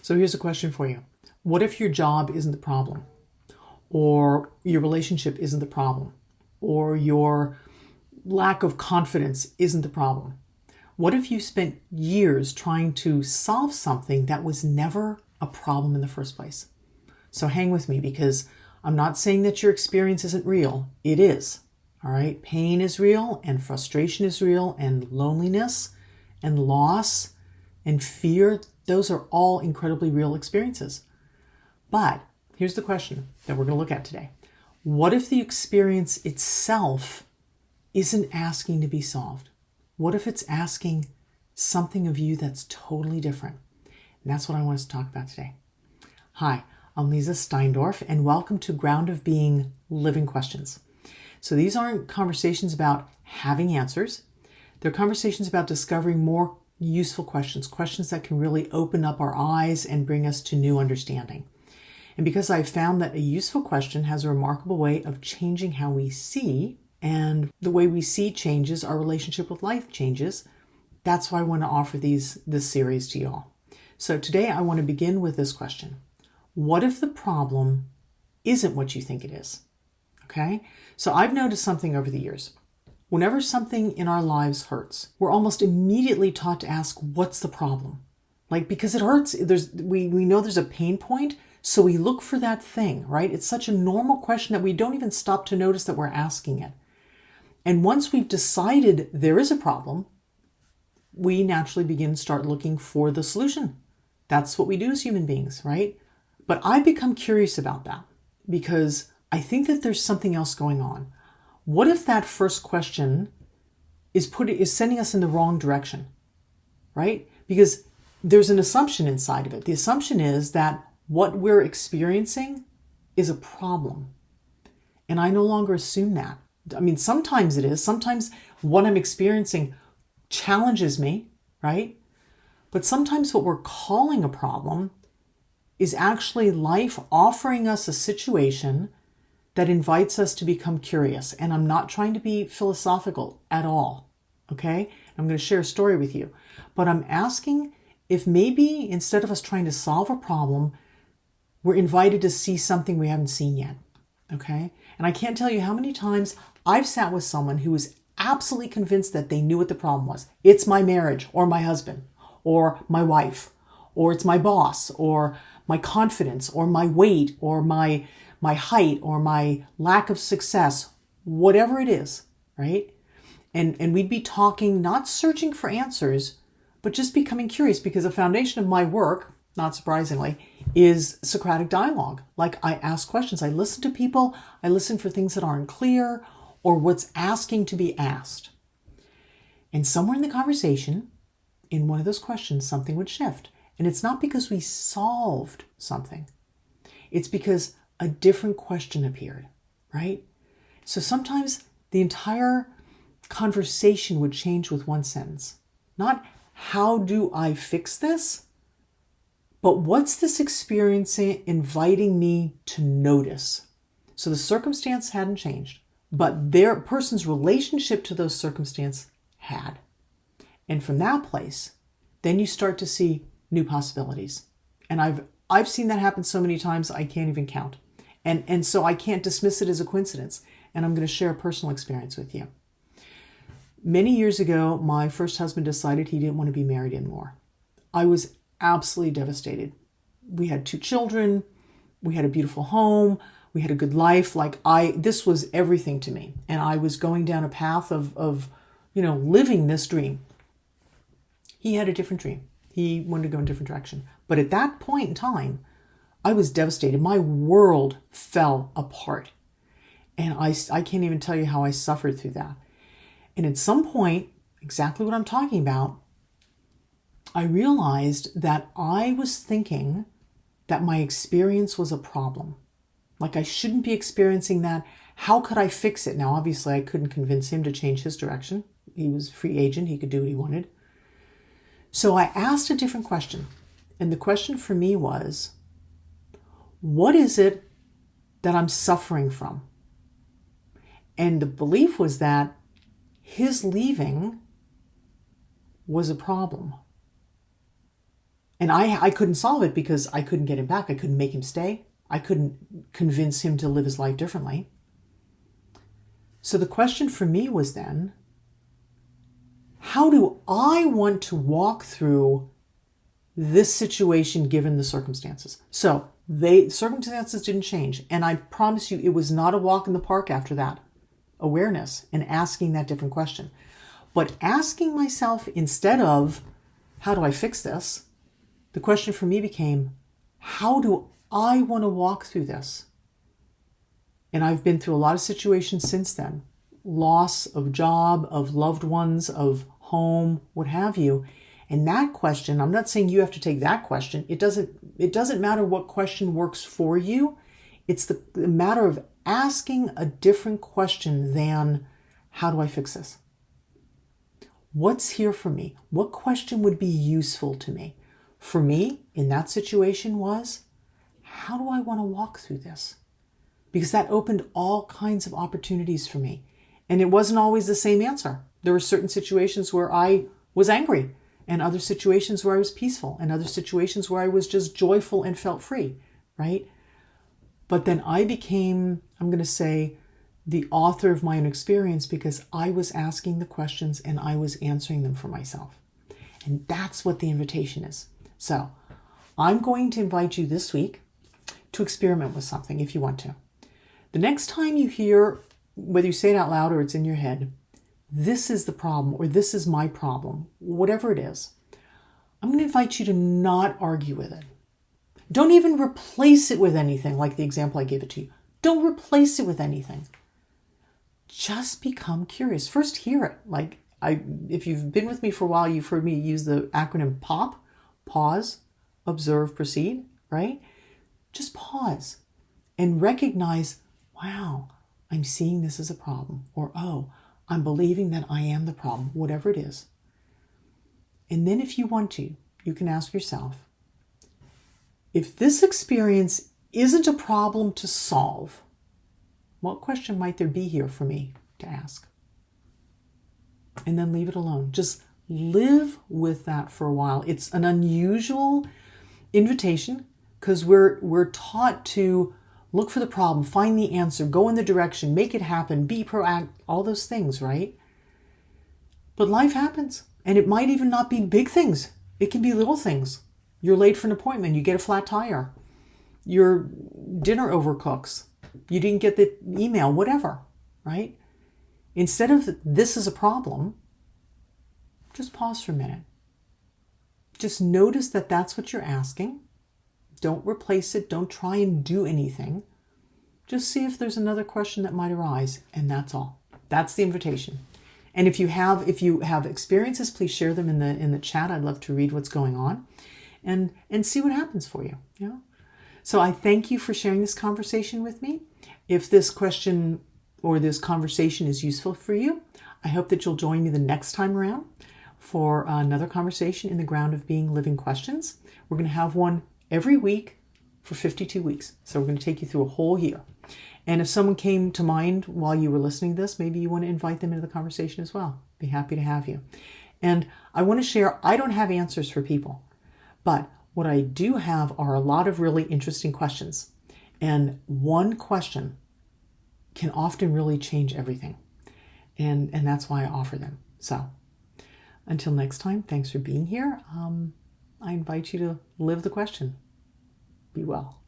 So here's a question for you. What if your job isn't the problem? Or your relationship isn't the problem? Or your lack of confidence isn't the problem? What if you spent years trying to solve something that was never a problem in the first place? So hang with me, because I'm not saying that your experience isn't real. It is. All right. Pain is real, and frustration is real, and loneliness and loss and fear. Those are all incredibly real experiences. But here's the question that we're going to look at today. What if the experience itself isn't asking to be solved? What if it's asking something of you that's totally different? And that's what I want us to talk about today. Hi, I'm Leezá Steindorf, and welcome to Ground of Being Living Questions. So these aren't conversations about having answers. They're conversations about discovering more useful questions, questions that can really open up our eyes and bring us to new understanding. And because I've found that a useful question has a remarkable way of changing how we see, and the way we see changes, our relationship with life changes, that's why I want to offer this series to you all. So today I want to begin with this question. What if the problem isn't what you think it is? Okay? So I've noticed something over the years. Whenever something in our lives hurts, we're almost immediately taught to ask, what's the problem? Like, because it hurts, we know there's a pain point, so we look for that thing, right? It's such a normal question that we don't even stop to notice that we're asking it. And once we've decided there is a problem, we naturally start looking for the solution. That's what we do as human beings, right? But I've become curious about that because I think that there's something else going on. What if that first question is sending us in the wrong direction, right? Because there's an assumption inside of it. The assumption is that what we're experiencing is a problem. And I no longer assume that. I mean, sometimes it is. Sometimes what I'm experiencing challenges me, right? But sometimes what we're calling a problem is actually life offering us a situation that invites us to become curious. And I'm not trying to be philosophical at all, okay? I'm going to share a story with you. But I'm asking if maybe instead of us trying to solve a problem, we're invited to see something we haven't seen yet, okay? And I can't tell you how many times I've sat with someone who was absolutely convinced that they knew what the problem was. It's my marriage, or my husband, or my wife, or it's my boss, or my confidence, or my weight, or my height, or my lack of success, whatever it is, right? And we'd be talking, not searching for answers, but just becoming curious, because the foundation of my work, not surprisingly, is Socratic dialogue. Like, I ask questions, I listen to people, I listen for things that aren't clear, or what's asking to be asked. And somewhere in the conversation, in one of those questions, something would shift. And it's not because we solved something. It's because a different question appeared, right? So sometimes the entire conversation would change with one sentence. Not, how do I fix this? But what's this experience inviting me to notice? So the circumstance hadn't changed, but their person's relationship to those circumstances had. And from that place, then you start to see new possibilities. And I've seen that happen so many times, I can't even count. And so I can't dismiss it as a coincidence. And I'm going to share a personal experience with you. Many years ago, my first husband decided he didn't want to be married anymore. I was absolutely devastated. We had 2 children. We had a beautiful home. We had a good life. This was everything to me. And I was going down a path of living this dream. He had a different dream. He wanted to go in a different direction. But at that point in time, I was devastated. My world fell apart. And I can't even tell you how I suffered through that. And at some point, exactly what I'm talking about, I realized that I was thinking that my experience was a problem. Like, I shouldn't be experiencing that. How could I fix it? Now, obviously, I couldn't convince him to change his direction. He was a free agent. He could do what he wanted. So I asked a different question. And the question for me was, what is it that I'm suffering from? And the belief was that his leaving was a problem. And I couldn't solve it because I couldn't get him back. I couldn't make him stay. I couldn't convince him to live his life differently. So the question for me was then, how do I want to walk through this situation given the circumstances? So circumstances didn't change. And I promise you, it was not a walk in the park after that. Awareness and asking that different question. But asking myself, instead of, how do I fix this? The question for me became, how do I want to walk through this? And I've been through a lot of situations since then. Loss of job, of loved ones, of home, what have you. And that question, I'm not saying you have to take that question. It doesn't matter what question works for you. It's the matter of asking a different question than, how do I fix this? What's here for me? What question would be useful to me? For me, in that situation was, how do I want to walk through this? Because that opened all kinds of opportunities for me. And it wasn't always the same answer. There were certain situations where I was angry, and other situations where I was peaceful, and other situations where I was just joyful and felt free, right? But then I became, I'm going to say, the author of my own experience because I was asking the questions and I was answering them for myself. And that's what the invitation is. So I'm going to invite you this week to experiment with something if you want to. The next time you hear, whether you say it out loud or it's in your head, this is the problem or this is my problem, whatever it is, I'm going to invite you to not argue with it. Don't even replace it with anything like the example I gave it to you. Don't replace it with anything. Just become curious. First, hear it. If you've been with me for a while, you've heard me use the acronym POP, pause, observe, proceed, right? Just pause and recognize, wow, I'm seeing this as a problem, or, oh, I'm believing that I am the problem, whatever it is. And then if you want to, you can ask yourself, if this experience isn't a problem to solve, what question might there be here for me to ask? And then leave it alone. Just live with that for a while. It's an unusual invitation because we're taught to look for the problem, find the answer, go in the direction, make it happen, be proactive, all those things, right? But life happens, and it might even not be big things. It can be little things. You're late for an appointment, you get a flat tire. Your dinner overcooks. You didn't get the email, whatever, right? Instead of this is a problem, just pause for a minute. Just notice that that's what you're asking. Don't replace it. Don't try and do anything. Just see if there's another question that might arise, and that's all. That's the invitation. And if you have experiences, please share them in the chat. I'd love to read what's going on, and see what happens for you. You know. So I thank you for sharing this conversation with me. If this question or this conversation is useful for you, I hope that you'll join me the next time around for another conversation in the Ground of Being Living Questions. We're going to have one every week for 52 weeks. So we're going to take you through a whole year. And if someone came to mind while you were listening to this, maybe you want to invite them into the conversation as well. Be happy to have you. And I want to share, I don't have answers for people, but what I do have are a lot of really interesting questions. And one question can often really change everything. And that's why I offer them. So until next time, thanks for being here. I invite you to live the question. Be well.